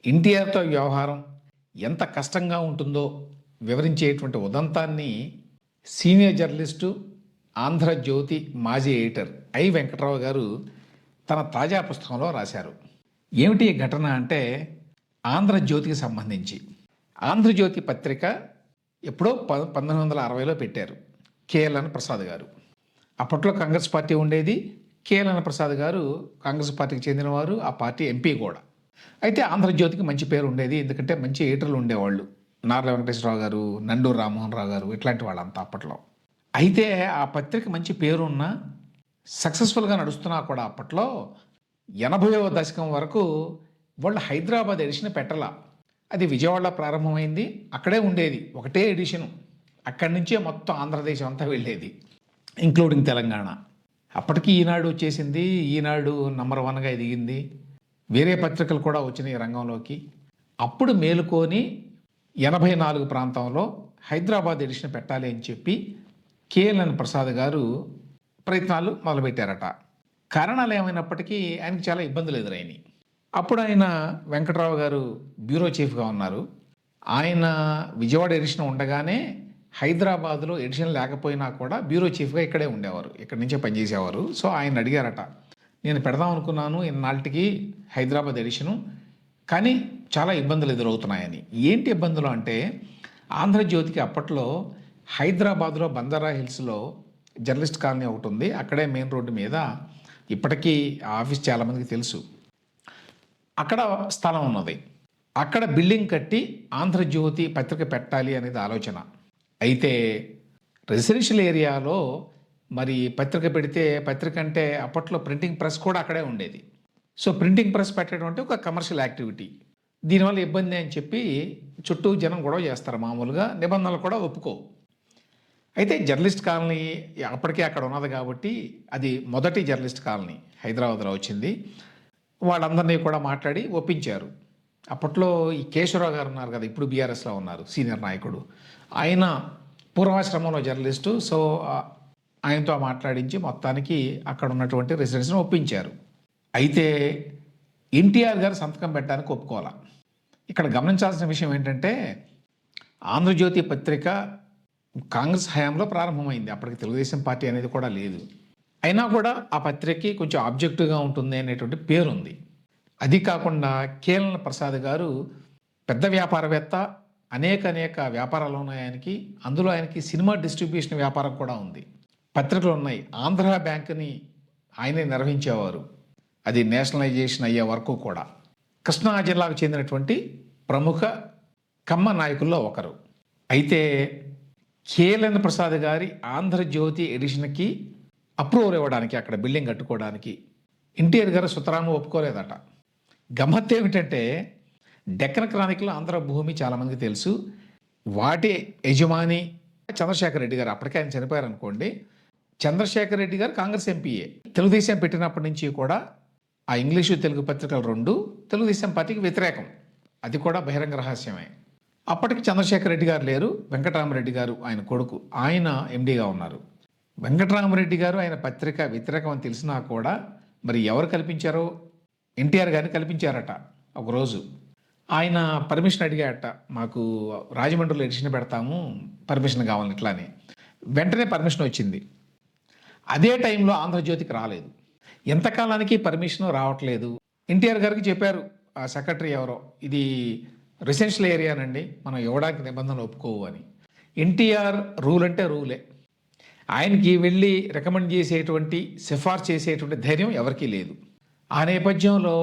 ఎన్టీఆర్‌తో వ్యవహారం ఎంత కష్టంగా ఉంటుందో వివరించేటువంటి ఉదంతాన్ని సీనియర్ జర్నలిస్టు, 'ఆంధ్రజ్యోతి' మాజీ ఎడిటర్ వెంకట్రావు గారు తన తాజా పుస్తకంలో రాశారు. ఏమిటి ఈ ఘటన అంటే 'ఆంధ్రజ్యోతి'కి సంబంధించి. 'ఆంధ్రజ్యోతి' పత్రిక ఎప్పుడో 1960లో పెట్టారు కేఎల్ఎన్ ప్రసాద్ గారు. అప్పట్లో కాంగ్రెస్ పార్టీ ఉండేది. కేఎల్ఎన్ ప్రసాద్ గారు కాంగ్రెస్ పార్టీకి చెందినవారు, ఆ పార్టీ ఎంపీ కూడా. అయితే 'ఆంధ్రజ్యోతి'కి మంచి పేరు ఉండేది. ఎందుకంటే మంచి ఎడిటర్లు ఉండేవాళ్ళు. నార్ల వెంకటేశ్వరరావు గారు, నండూరు రామ్మోహన్ రావు గారు ఇట్లాంటి వాళ్ళంతా అప్పట్లో. అయితే ఆ పత్రిక మంచి పేరున్న సక్సెస్ఫుల్గా నడుస్తున్నా కూడా అప్పట్లో 80వ దశకం వరకు వాళ్ళు హైదరాబాద్ ఎడిషన్ పెట్టలా. అది విజయవాడలో ప్రారంభమైంది. అక్కడే ఉండేది. ఒకటే ఎడిషను. అక్కడి నుంచే మొత్తం ఆంధ్రదేశం అంతా వెళ్ళేది, ఇంక్లూడింగ్ తెలంగాణ. అప్పటికి ఈనాడు వచ్చేసింది. ఈనాడు నంబర్ 1గా ఎదిగింది. వేరే పత్రికలు కూడా వచ్చినాయి రంగంలోకి. అప్పుడు మేలుకొని 84 ప్రాంతంలో హైదరాబాద్ ఎడిషన్ పెట్టాలి అని చెప్పి కేఎల్ఎన్ ప్రసాద్ గారు ప్రయత్నాలు మొదలుపెట్టారట. కారణాలు ఏమైనప్పటికీ ఆయనకు చాలా ఇబ్బందులు ఎదురైనాయి. అప్పుడు ఆయన వెంకట్రావు గారు బ్యూరో చీఫ్గా ఉన్నారు. ఆయన విజయవాడ ఎడిషన్ ఉండగానే హైదరాబాద్లో ఎడిషన్ లేకపోయినా కూడా బ్యూరో చీఫ్గా ఇక్కడే ఉండేవారు, ఇక్కడి నుంచే పనిచేసేవారు. సో ఆయన అడిగారట, నేను పెడదాం అనుకున్నాను ఇన్నాళ్ళకి హైదరాబాద్ ఎడిషను, కానీ చాలా ఇబ్బందులు ఎదురవుతున్నాయని. ఏంటి ఇబ్బందులు అంటే, ఆంధ్రజ్యోతికి అప్పట్లో హైదరాబాద్లో బంజారా హిల్స్లో జర్నలిస్ట్ కాలనీ ఒకటి ఉంది. అక్కడే మెయిన్ రోడ్డు మీద, ఇప్పటికీ ఆ ఆఫీస్ చాలామందికి తెలుసు. అక్కడ స్థలం ఉన్నది. అక్కడ బిల్డింగ్ కట్టి ఆంధ్రజ్యోతి పత్రిక పెట్టాలి అనేది ఆలోచన. అయితే రెసిడెన్షియల్ ఏరియాలో మరి పత్రిక పెడితే, పత్రిక అంటే అప్పట్లో ప్రింటింగ్ ప్రెస్ కూడా అక్కడే ఉండేది. సో ప్రింటింగ్ ప్రెస్ పెట్టడం అంటే ఒక కమర్షియల్ యాక్టివిటీ. దీనివల్ల ఇబ్బంది అని చెప్పి చుట్టూ జనం గొడవ చేస్తారు. మామూలుగా నిబంధనలు కూడా ఒప్పుకోవు. అయితే జర్నలిస్ట్ కాలనీ అప్పటికే అక్కడ ఉన్నది కాబట్టి, అది మొదటి జర్నలిస్ట్ కాలనీ హైదరాబాద్లో వచ్చింది. వాళ్ళందరినీ కూడా మాట్లాడి ఒప్పించారు. అప్పట్లో ఈ కేశవరావు గారు ఉన్నారు కదా, ఇప్పుడు బీఆర్ఎస్లో ఉన్నారు, సీనియర్ నాయకుడు. ఆయన పూర్వాశ్రమంలో జర్నలిస్టు. సో ఆయనతో మాట్లాడించి మొత్తానికి అక్కడ ఉన్నటువంటి రెసిడెన్స్ని ఒప్పించారు. అయితే ఎన్టీఆర్ గారు సంతకం పెట్టడానికి ఒప్పుకోవాలి. ఇక్కడ గమనించాల్సిన విషయం ఏంటంటే, ఆంధ్రజ్యోతి పత్రిక కాంగ్రెస్ హయాంలో ప్రారంభమైంది. అప్పటికి తెలుగుదేశం పార్టీ అనేది కూడా లేదు. అయినా కూడా ఆ పత్రికకి కొంచెం ఆబ్జెక్టివ్గా ఉంటుంది అనేటువంటి పేరుంది. అది కాకుండా కేఎల్ఎన్ ప్రసాద్ గారు పెద్ద వ్యాపారవేత్త, అనేక వ్యాపారాలు ఉన్నాయి ఆయనకి. అందులో ఆయనకి సినిమా డిస్ట్రిబ్యూషన్ వ్యాపారం కూడా ఉంది. పత్రికలు ఉన్నాయి. ఆంధ్ర బ్యాంకుని ఆయనే నిర్వహించేవారు, అది నేషనలైజేషన్ అయ్యే వరకు కూడా. కృష్ణా జిల్లాకు చెందినటువంటి ప్రముఖ కమ్మ నాయకుల్లో ఒకరు. అయితే కేఎల్ఎన్ ప్రసాద్ గారి ఆంధ్రజ్యోతి ఎడిషన్కి అప్రూవల్ ఇవ్వడానికి, అక్కడ బిల్డింగ్ కట్టుకోవడానికి ఎన్టీఆర్ గారు సుతరాము ఒప్పుకోలేదట. గమ్మత్తు ఏమిటంటే, డెక్కన్ క్రానికల్ ఆంధ్ర భూమి చాలామందికి తెలుసు. వాటి యజమాని చంద్రశేఖర్ రెడ్డి గారు. అప్పటికే ఆయన చనిపోయారు అనుకోండి. చంద్రశేఖర్ రెడ్డి గారు కాంగ్రెస్ ఎంపీఏ. తెలుగుదేశం పెట్టినప్పటి నుంచి కూడా ఆ ఇంగ్లీషు తెలుగు పత్రికలు రెండు తెలుగుదేశం పార్టీకి వ్యతిరేకం. అది కూడా బహిరంగ రహస్యమే. అప్పటికి చంద్రశేఖర్ రెడ్డి గారు లేరు. వెంకటరామరెడ్డి గారు ఆయన కొడుకు, ఆయన ఎండీగా ఉన్నారు. వెంకటరామరెడ్డి గారు ఆయన పత్రిక వ్యతిరేకం అని తెలిసినా కూడా మరి ఎవరు కల్పించారో, ఎన్టీఆర్ గారిని కల్పించారట. ఒకరోజు ఆయన పర్మిషన్ అడిగారట, మాకు రాజమండ్రిలో ఎడిషన్ పెడతాము, పర్మిషన్ కావాలి ఇట్లా అని. వెంటనే పర్మిషన్ వచ్చింది. అదే టైంలో ఆంధ్రజ్యోతికి రాలేదు. ఎంతకాలానికి పర్మిషన్ రావట్లేదు. ఎన్టీఆర్ గారికి చెప్పారు ఆ సెక్రటరీ ఎవరో, ఇది రెసిడెన్షియల్ ఏరియానండి, మనం ఇవ్వడానికి నిబంధనలు ఒప్పుకోవు అని. ఎన్టీఆర్ రూల్ అంటే రూలే. ఆయనకి వెళ్ళి రికమెండ్ చేసేటువంటి, సిఫార్సు చేసేటువంటి ధైర్యం ఎవరికీ లేదు. ఆ నేపథ్యంలో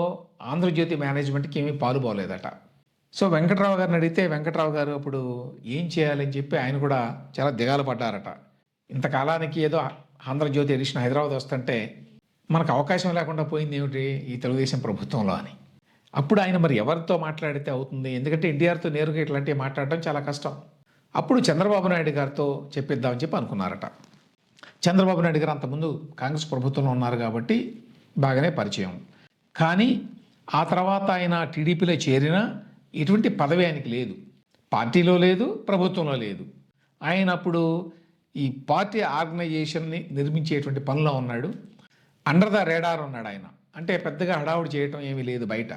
ఆంధ్రజ్యోతి మేనేజ్మెంట్కి ఏమీ పాలుపోలేదట. సో వెంకట్రావు గారిని అడిగితే వెంకట్రావు గారు అప్పుడు ఏం చేయాలని చెప్పి ఆయన కూడా చాలా దిగాలు పడ్డారట. ఇంతకాలానికి ఏదో ఆంధ్రజ్యోతి ఎడిషన్ హైదరాబాద్ వస్తుంటే మనకు అవకాశం లేకుండా పోయింది ఏమిటి ఈ తెలుగుదేశం ప్రభుత్వంలో అని. అప్పుడు ఆయన మరి ఎవరితో మాట్లాడితే అవుతుంది, ఎందుకంటే ఎన్టీఆర్తో నేరుగా ఇట్లాంటివి మాట్లాడటం చాలా కష్టం. అప్పుడు చంద్రబాబు నాయుడు గారితో చెప్పిద్దామని చెప్పి అనుకున్నారట. చంద్రబాబు నాయుడు గారు అంతకుముందు కాంగ్రెస్ ప్రభుత్వంలో ఉన్నారు కాబట్టి బాగానే పరిచయం. కానీ ఆ తర్వాత ఆయన టీడీపీలో చేరినా ఎటువంటి పదవి ఆయనకి లేదు, పార్టీలో లేదు, ప్రభుత్వంలో లేదు. ఆయన అప్పుడు ఈ పార్టీ ఆర్గనైజేషన్ని నిర్మించేటువంటి పనిలో ఉన్నాడు. అండర్ ద రేడార్ ఉన్నాడు ఆయన. అంటే పెద్దగా హడావుడి చేయటం ఏమీ లేదు బయట.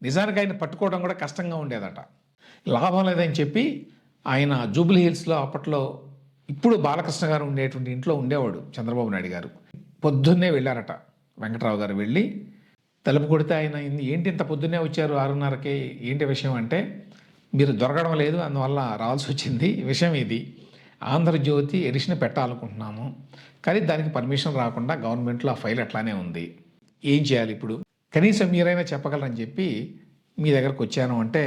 నిజానికి ఆయన పట్టుకోవడం కూడా కష్టంగా ఉండేదట. లాభం లేదని చెప్పి ఆయన జూబ్లీ హిల్స్లో అప్పట్లో ఇప్పుడు బాలకృష్ణ గారు ఉండేటువంటి ఇంట్లో ఉండేవాడు చంద్రబాబు నాయుడు గారు. పొద్దున్నే వెళ్ళారట వెంకట్రావు గారు. వెళ్ళి తలుపు కొడితే ఆయన ఏంటి ఇంత పొద్దున్నే వచ్చారు 6:30కి, ఏంటి విషయం అంటే, మీరు దొరకడం లేదు అందువల్ల రావాల్సి వచ్చింది, విషయం ఇది, ఆంధ్రజ్యోతి ఎడిషన్ పెట్టాలనుకుంటున్నాము కానీ దానికి పర్మిషన్ రాకుండా గవర్నమెంట్లో ఆ ఫైల్ అట్లానే ఉంది, ఏం చేయాలి ఇప్పుడు, కనీసం మీరైనా చెప్పగలరని చెప్పి మీ దగ్గరకు వచ్చాను అంటే,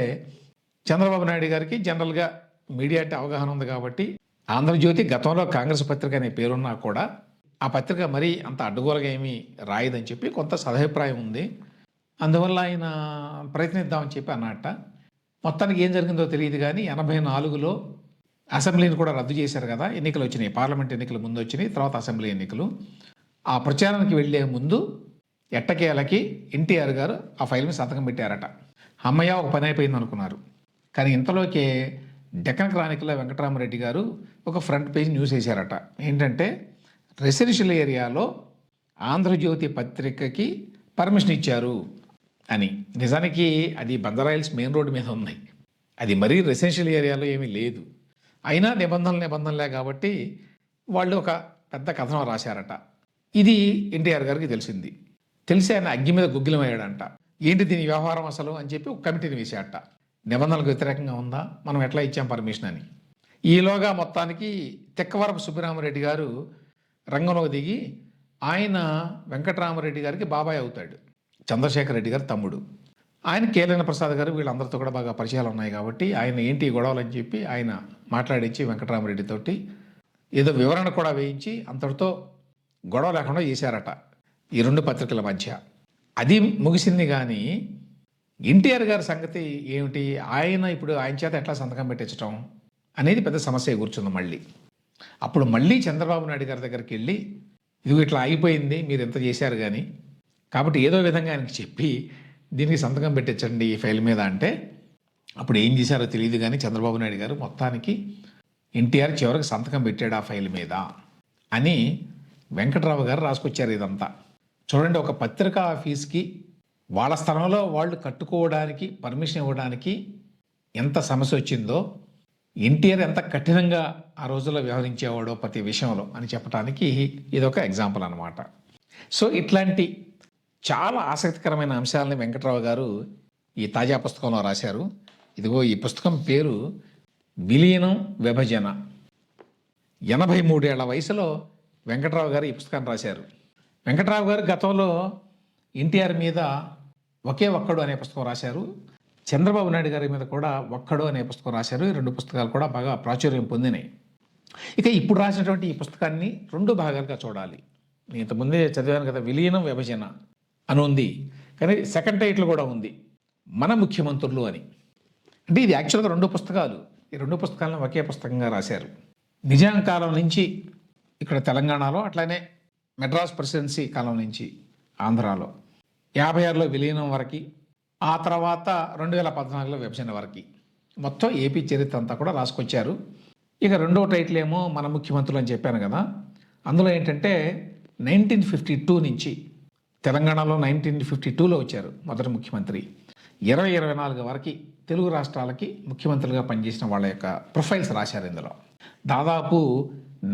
చంద్రబాబు నాయుడు గారికి జనరల్గా మీడియా అంటే అవగాహన ఉంది కాబట్టి ఆంధ్రజ్యోతి గతంలో కాంగ్రెస్ పత్రిక అనే పేరున్నా కూడా ఆ పత్రిక మరీ అంత అడ్డగోలుగా ఏమీ రాయదని చెప్పి కొంత సదభిప్రాయం ఉంది. అందువల్ల ఆయన ప్రయత్నిద్దామని చెప్పి అన్నట్ట. మొత్తానికి ఏం జరిగిందో తెలియదు కానీ 84లో అసెంబ్లీని కూడా రద్దు చేశారు కదా, ఎన్నికలు వచ్చినాయి, పార్లమెంట్ ఎన్నికలు ముందు వచ్చినాయి, తర్వాత అసెంబ్లీ ఎన్నికలు. ఆ ప్రచారానికి వెళ్ళే ముందు ఎట్టకేలకి ఎన్టీఆర్ గారు ఆ ఫైల్ మీద సంతకం పెట్టారట. అమ్మయ్య ఒక పని అయిపోయింది అనుకున్నారు. కానీ ఇంతలోకే డెక్కన్ క్రానికల్లో వెంకటరామరెడ్డి గారు ఒక ఫ్రంట్ పేజ్ న్యూస్ వేశారట. ఏంటంటే, రెసిడెన్షియల్ ఏరియాలో ఆంధ్రజ్యోతి పత్రికకి పర్మిషన్ ఇచ్చారు అని. నిజానికి అది బంజారాహిల్స్ మెయిన్ రోడ్డు మీద ఉంది, అది మరీ రెసిడెన్షియల్ ఏరియాలో ఏమీ లేదు. అయినా నిబంధనలే కాబట్టి వాళ్ళు ఒక పెద్ద కథనం రాశారట. ఇది ఎన్టీఆర్ గారికి తెలిసింది. తెలిసి ఆయన అగ్గి మీద గుగ్గిలమయ్యాడంట. ఏంటి దీని వ్యవహారం అసలు అని చెప్పి ఒక కమిటీని వేసాడట. నిబంధనలకు వ్యతిరేకంగా ఉందా, మనం ఎట్లా ఇచ్చాం పర్మిషన్ అని. ఈలోగా మొత్తానికి తెక్కవరపు సుబ్బరామరెడ్డి గారు రంగంలోకి దిగి, ఆయన వెంకటరామరెడ్డి గారికి బాబాయ్ అవుతాడు, చంద్రశేఖర్ రెడ్డి గారు తమ్ముడు. ఆయన కేలైన ప్రసాద్ గారు వీళ్ళందరితో కూడా బాగా పరిచయాలు ఉన్నాయి కాబట్టి ఆయన ఏంటి గొడవలు అని చెప్పి ఆయన మాట్లాడించి వెంకటరామరెడ్డితోటి ఏదో వివరణ కూడా వేయించి అంతటితో గొడవ లేకుండా చేశారట ఈ రెండు పత్రికల మధ్య. అది ముగిసింది. కానీ ఎన్టీఆర్ గారి సంగతి ఏమిటి, ఆయన ఇప్పుడు ఆయన చేత ఎట్లా సంతకం పెట్టించడం అనేది పెద్ద సమస్య కూర్చుంది. అప్పుడు మళ్ళీ చంద్రబాబు నాయుడు గారి దగ్గరికి వెళ్ళి, ఇది ఇట్లా అయిపోయింది, మీరు ఎంత చేశారు కానీ, కాబట్టి ఏదో విధంగా ఆయనకి చెప్పి దీనికి సంతకం పెట్టించండి ఈ ఫైల్ మీద అంటే, అప్పుడు ఏం చేశారో తెలియదు కానీ చంద్రబాబు నాయుడు గారు మొత్తానికి ఎన్టీఆర్ చివరికి సంతకం పెట్టాడు ఆ ఫైల్ మీద అని వెంకట్రావు గారు రాసుకొచ్చారు. ఇదంతా చూడండి, ఒక పత్రికా ఆఫీస్కి వాళ్ళ స్థలంలో వాళ్ళు కట్టుకోవడానికి పర్మిషన్ ఇవ్వడానికి ఎంత సమస్య వచ్చిందో, ఎన్టీఆర్ ఎంత కఠినంగా ఆ రోజుల్లో వ్యవహరించేవాడో ప్రతి విషయంలో అని చెప్పడానికి ఇదొక ఎగ్జాంపుల్ అన్నమాట. సో ఇట్లాంటి చాలా ఆసక్తికరమైన అంశాలని వెంకట్రావు గారు ఈ తాజా పుస్తకంలో రాశారు. ఇదిగో ఈ పుస్తకం పేరు విలీనం విభజన. 83 ఏళ్ల వయసులో వెంకట్రావు గారు ఈ పుస్తకాన్ని రాశారు. వెంకట్రావు గారు గతంలో ఎన్టీఆర్ మీద ఒకే ఒక్కడు అనే పుస్తకం రాశారు. చంద్రబాబు నాయుడు గారి మీద కూడా ఒక్కడు అనే పుస్తకం రాశారు. ఈ రెండు పుస్తకాలు కూడా బాగా ప్రాచుర్యం పొందినాయి. ఇక ఇప్పుడు రాసినటువంటి ఈ పుస్తకాన్ని 2 భాగాలుగా చూడాలి. నేను ఇంతకుముందే చదివాను కదా, విలీనం విభజన అని ఉంది, కానీ సెకండ్ టైటిల్ కూడా ఉంది, మన ముఖ్యమంత్రులు అని. అంటే ఇది యాక్చువల్గా 2 పుస్తకాలు. ఈ 2 పుస్తకాలను ఒకే పుస్తకంగా రాశారు. నిజాం కాలం నుంచి ఇక్కడ తెలంగాణలో, అట్లానే మెడ్రాస్ ప్రెసిడెన్సీ కాలం నుంచి ఆంధ్రాలో, 56లో విలీనం వరకు, ఆ తర్వాత 2014లో విభజన వరకు మొత్తం ఏపీ చరిత్ర అంతా కూడా రాసుకొచ్చారు. ఇక 2వ టైటిల్ ఏమో మన ముఖ్యమంత్రులు అని చెప్పాను కదా. అందులో ఏంటంటే 1952 నుంచి, తెలంగాణలో 1952లో వచ్చారు మొదటి ముఖ్యమంత్రి, 2024 వరకు తెలుగు రాష్ట్రాలకి ముఖ్యమంత్రులుగా పనిచేసిన వాళ్ళ యొక్క ప్రొఫైల్స్ రాశారు. ఇందులో దాదాపు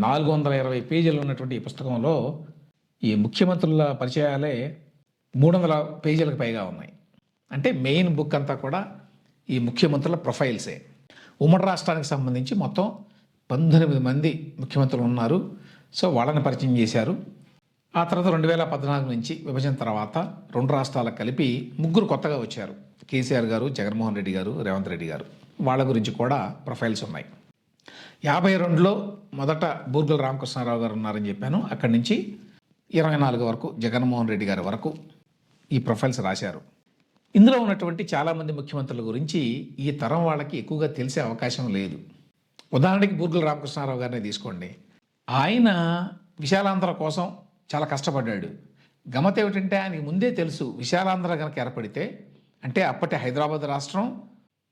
420 పేజీలు ఉన్నటువంటి ఈ పుస్తకంలో ఈ ముఖ్యమంత్రుల పరిచయాలే 300 పేజీలకు పైగా ఉన్నాయి. అంటే మెయిన్ బుక్ అంతా కూడా ఈ ముఖ్యమంత్రుల ప్రొఫైల్సే. ఉమ్మడి రాష్ట్రానికి సంబంధించి మొత్తం 19 మంది ముఖ్యమంత్రులు ఉన్నారు. సో వాళ్ళని పరిచయం చేశారు. ఆ తర్వాత 2014 నుంచి విభజన తర్వాత 2 రాష్ట్రాలకు కలిపి 3 కొత్తగా వచ్చారు. కేసీఆర్ గారు, జగన్మోహన్ రెడ్డి గారు, రేవంత్ రెడ్డి గారు. వాళ్ళ గురించి కూడా ప్రొఫైల్స్ ఉన్నాయి. 52లో మొదట బూర్గుల రామకృష్ణారావు గారు ఉన్నారని చెప్పాను. అక్కడి నుంచి 24 వరకు జగన్మోహన్ రెడ్డి గారి వరకు ఈ ప్రొఫైల్స్ రాశారు. ఇందులో ఉన్నటువంటి చాలామంది ముఖ్యమంత్రుల గురించి ఈ తరం వాళ్ళకి ఎక్కువగా తెలిసే అవకాశం లేదు. ఉదాహరణకి బూర్గుల రామకృష్ణారావు గారిని తీసుకోండి. ఆయన విశాలాంధ్ర కోసం చాలా కష్టపడ్డాడు. గమ్మత్ ఏమిటంటే, ఆయనకి ముందే తెలుసు విశాలాంధ్ర కనుక ఏర్పడితే, అంటే అప్పటి హైదరాబాద్ రాష్ట్రం,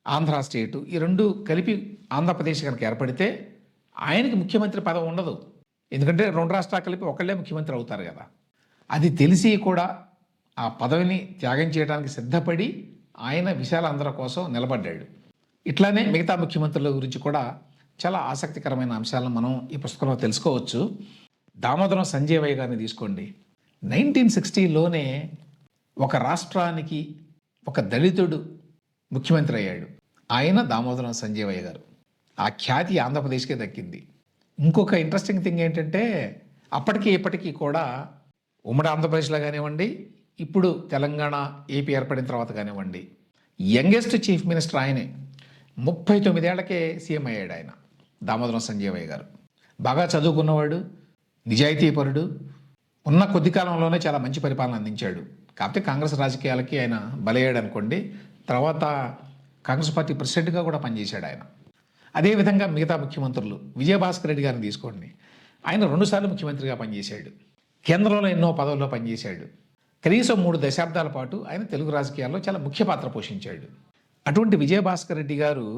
ఆంధ్ర స్టేటు, ఈ 2 కలిపి ఆంధ్రప్రదేశ్ కనుక ఏర్పడితే ఆయనకి ముఖ్యమంత్రి పదవి ఉండదు. ఎందుకంటే 2 రాష్ట్రాలు కలిపి ఒకళ్ళే ముఖ్యమంత్రి అవుతారు కదా. అది తెలిసి కూడా ఆ పదవిని త్యాగం చేయడానికి సిద్ధపడి ఆయన విశాలాంధ్ర కోసం నిలబడ్డాడు. ఇట్లానే మిగతా ముఖ్యమంత్రుల గురించి కూడా చాలా ఆసక్తికరమైన అంశాలను మనం ఈ పుస్తకంలో తెలుసుకోవచ్చు. దామోదరం సంజయ్ గారిని తీసుకోండి. 1960లోనే ఒక రాష్ట్రానికి ఒక దళితుడు ముఖ్యమంత్రి అయ్యాడు. ఆయన దామోదరం సంజయ్ గారు. ఆ ఖ్యాతి ఆంధ్రప్రదేశ్కే దక్కింది. ఇంకొక ఇంట్రెస్టింగ్ థింగ్ ఏంటంటే అప్పటికి ఇప్పటికీ కూడా ఉమ్మడి ఆంధ్రప్రదేశ్లో కానివ్వండి, ఇప్పుడు తెలంగాణ ఏపీ ఏర్పడిన తర్వాత కానివ్వండి, యంగెస్ట్ చీఫ్ మినిస్టర్ ఆయనే. 39 ఏళ్లకే సీఎం అయ్యాడు ఆయన, దామోదరం సంజయ్ గారు. బాగా చదువుకున్నవాడు, నిజాయితీపరుడు, ఉన్న కొద్ది కాలంలోనే చాలా మంచి పరిపాలన అందించాడు. కాకపోతే కాంగ్రెస్ రాజకీయాలకి ఆయన బలయ్యాడు అనుకోండి. తర్వాత కాంగ్రెస్ పార్టీ ప్రెసిడెంట్గా కూడా పనిచేశాడు ఆయన. అదేవిధంగా మిగతా ముఖ్యమంత్రులు, విజయభాస్కర్ రెడ్డి గారిని తీసుకోండి. ఆయన 2 సార్లు ముఖ్యమంత్రిగా పనిచేశాడు. కేంద్రంలో ఎన్నో పదవుల్లో పనిచేశాడు. కనీసం 3 దశాబ్దాల పాటు ఆయన తెలుగు రాజకీయాల్లో చాలా ముఖ్య పాత్ర పోషించాడు. అటువంటి విజయభాస్కర్ రెడ్డి గారు,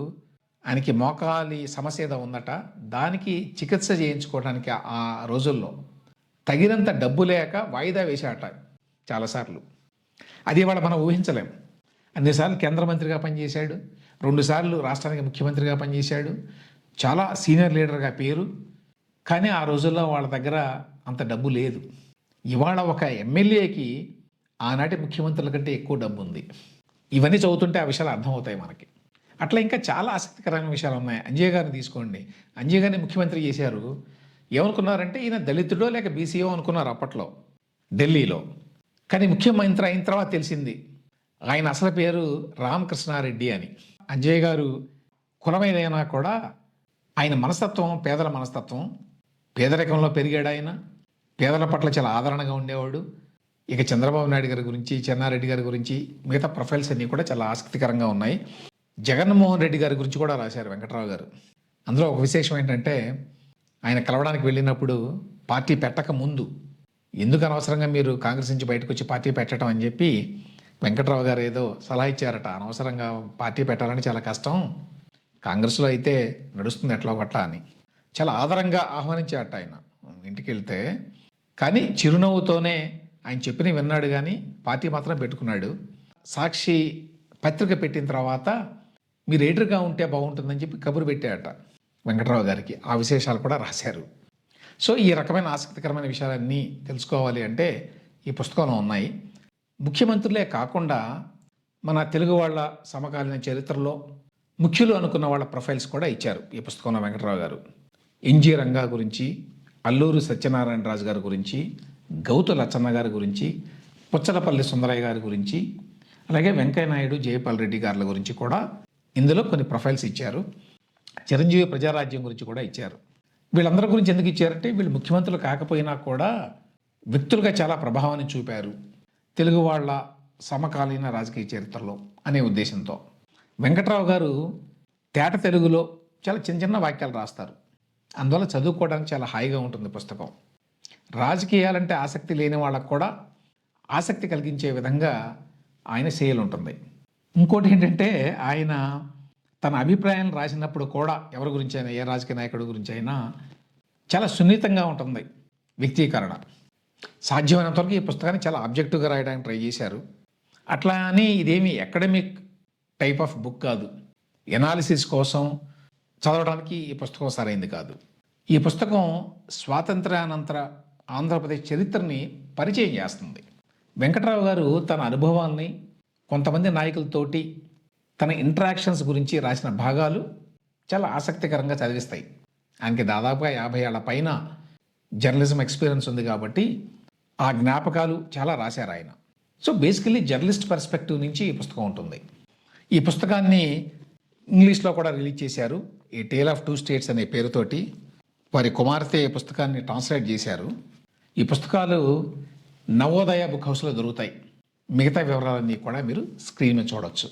ఆయనకి మోకాలి సమస్య ఏదో ఉందట, దానికి చికిత్స చేయించుకోవడానికి ఆ రోజుల్లో తగినంత డబ్బు లేక వాయిదా వేశాట చాలాసార్లు. అది ఇవాళ మనం ఊహించలేం. అన్నిసార్లు కేంద్ర మంత్రిగా పనిచేశాడు, 2 సార్లు రాష్ట్రానికి ముఖ్యమంత్రిగా పనిచేశాడు, చాలా సీనియర్ లీడర్గా పేరు. కానీ ఆ రోజుల్లో వాళ్ళ దగ్గర అంత డబ్బు లేదు. ఇవాళ ఒక ఎమ్మెల్యేకి ఆనాటి ముఖ్యమంత్రుల కంటే ఎక్కువ డబ్బు ఉంది. ఇవన్నీ చదువుతుంటే ఆ విషయాలు అర్థమవుతాయి మనకి. అట్లా ఇంకా చాలా ఆసక్తికరమైన విషయాలు ఉన్నాయి. అంజయ్య గారిని తీసుకోండి. అంజయ్య గారిని ముఖ్యమంత్రి చేశారు. ఏమనుకున్నారంటే ఈయన దళితుడో లేక బీసీఓ అనుకున్నారు అప్పట్లో ఢిల్లీలో. కానీ ముఖ్యమంత్రి అయిన తర్వాత తెలిసింది ఆయన అసలు పేరు రామకృష్ణారెడ్డి అని. అంజయ్య గారు కులమేదైనా కూడా ఆయన మనస్తత్వం పేదల మనస్తత్వం. పేదరికంలో పెరిగాడు ఆయన. పేదల పట్ల చాలా ఆదరణగా ఉండేవాడు. ఇక చంద్రబాబు నాయుడు గారి గురించి, చెన్నారెడ్డి గారి గురించి, మిగతా ప్రొఫైల్స్ అన్నీ కూడా చాలా ఆసక్తికరంగా ఉన్నాయి. జగన్మోహన్ రెడ్డి గారి గురించి కూడా రాశారు వెంకట్రావు గారు. అందులో ఒక విశేషం ఏంటంటే ఆయన కలవడానికి వెళ్ళినప్పుడు పార్టీ పెట్టక ముందు, ఎందుకు అనవసరంగా మీరు కాంగ్రెస్ నుంచి బయటకు వచ్చి పార్టీ పెట్టడం అని చెప్పి వెంకట్రావు గారు ఏదో సలహా ఇచ్చారట. అనవసరంగా పార్టీ పెట్టాలని చాలా కష్టం, కాంగ్రెస్లో అయితే నడుస్తుంది ఎట్లా గట్లా అని చాలా ఆదరంగా ఆహ్వానించారట ఆయన ఇంటికి వెళ్తే. కానీ చిరునవ్వుతోనే ఆయన చెప్పిన విన్నాడు, కానీ పార్టీ మాత్రం పెట్టుకున్నాడు. సాక్షి పత్రిక పెట్టిన తర్వాత మీరు ఎడిటర్గా ఉంటే బాగుంటుందని చెప్పి కబురు పెట్టారట వెంకట్రావు గారికి. ఆ విశేషాలు కూడా రాశారు. సో ఈ రకమైన ఆసక్తికరమైన విషయాలన్నీ తెలుసుకోవాలి అంటే ఈ పుస్తకంలో ఉన్నాయి. ముఖ్యమంత్రులే కాకుండా మన తెలుగు వాళ్ళ సమకాలీన చరిత్రలో ముఖ్యులు అనుకున్న వాళ్ళ ప్రొఫైల్స్ కూడా ఇచ్చారు ఈ పుస్తకంలో వెంకట్రావు గారు. ఎన్జి రంగా గురించి, అల్లూరి సత్యనారాయణ రాజు గారి గురించి, గౌతు లచ్చన్న గారి గురించి, పుచ్చలపల్లి సుందరయ్య గారి గురించి, అలాగే వెంకయ్య నాయుడు, జయపాల్ రెడ్డి గారి గురించి కూడా ఇందులో కొన్ని ప్రొఫైల్స్ ఇచ్చారు. చిరంజీవి ప్రజారాజ్యం గురించి కూడా ఇచ్చారు. వీళ్ళందరి గురించి ఎందుకు ఇచ్చారంటే వీళ్ళు ముఖ్యమంత్రులు కాకపోయినా కూడా వ్యక్తులుగా చాలా ప్రభావాన్ని చూపారు తెలుగు వాళ్ళ సమకాలీన రాజకీయ చరిత్రలో అనే ఉద్దేశంతో. వెంకట్రావు గారు తేట తెలుగులో చాలా చిన్న చిన్న వాక్యాలు రాస్తారు. అందువల్ల చదువుకోవడానికి చాలా హాయిగా ఉంటుంది పుస్తకం. రాజకీయాలంటే ఆసక్తి లేని వాళ్ళకు కూడా ఆసక్తి కలిగించే విధంగా ఆయన శైలి ఉంటుంది. ఇంకోటి ఏంటంటే ఆయన తన అభిప్రాయాలను రాసినప్పుడు కూడా ఎవరి గురించి అయినా, ఏ రాజకీయ నాయకుడి గురించి అయినా చాలా సున్నితంగా ఉంటుంది వ్యక్తీకరణ. సాధ్యమైనంతవరకు ఈ పుస్తకాన్ని చాలా ఆబ్జెక్టివ్గా రాయడానికి ట్రై చేశారు. అట్లా అని ఇదేమి అకాడమిక్ టైప్ ఆఫ్ బుక్ కాదు, ఎనాలిసిస్ కోసం చదవడానికి ఈ పుస్తకం సరైంది కాదు. ఈ పుస్తకం స్వాతంత్ర్యానంతర ఆంధ్రప్రదేశ్ చరిత్రని పరిచయం చేస్తుంది. వెంకట్రావు గారు తన అనుభవాల్ని కొంతమంది నాయకులతోటి తన ఇంటరాక్షన్స్ గురించి రాసిన భాగాలు చాలా ఆసక్తికరంగా చదివిస్తాయి. ఆయనకి దాదాపుగా 50 ఏళ్ల పైన జర్నలిజం ఎక్స్పీరియన్స్ ఉంది కాబట్టి ఆ జ్ఞాపకాలు చాలా రాశారు ఆయన. సో బేసికలీ జర్నలిస్ట్ పర్స్పెక్టివ్ నుంచి ఈ పుస్తకం ఉంటుంది. ఈ పుస్తకాన్ని ఇంగ్లీష్లో కూడా రిలీజ్ చేశారు. ఈ టేల్ ఆఫ్ 2 స్టేట్స్ అనే పేరుతోటి వారి కుమార్తె ఈ పుస్తకాన్ని ట్రాన్స్లేట్ చేశారు. ఈ పుస్తకాలు నవోదయ బుక్ హౌస్లో దొరుకుతాయి. మిగతా వివరాలన్నీ కూడా మీరు స్క్రీన్ మీద చూడవచ్చు.